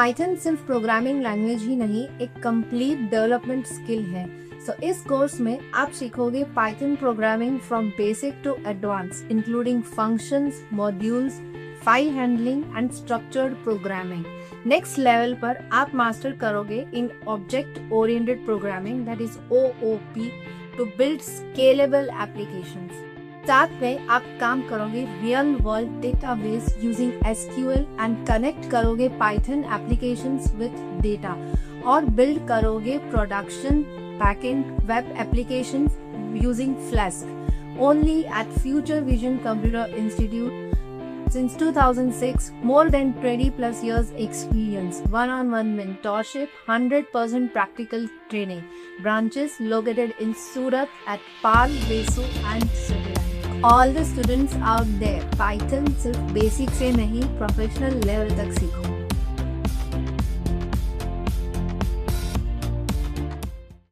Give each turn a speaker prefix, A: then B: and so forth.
A: Python सिर्फ programming language ही नहीं, एक कंप्लीट डेवलपमेंट स्किल है। इस कोर्स में आप सीखोगे Python programming from basic to advance, including functions, modules, file handling and structured programming. Next level पर आप मास्टर करोगे in object oriented programming, that is OOP, to build scalable applications. साथ में आप काम करोगे real world database using SQL and connect करोगे Python applications with data और बिल्ड करोगे production backend web applications using Flask। Only at Future Vision Computer Institute. Since 2006, more than 20 plus years experience, one-on-one mentorship, 100% practical training. Branches located in Surat, at Pal, Vesu and Switzerland. All the students out there, Python सिर्फ basic से नहीं, professional level तक सीखो।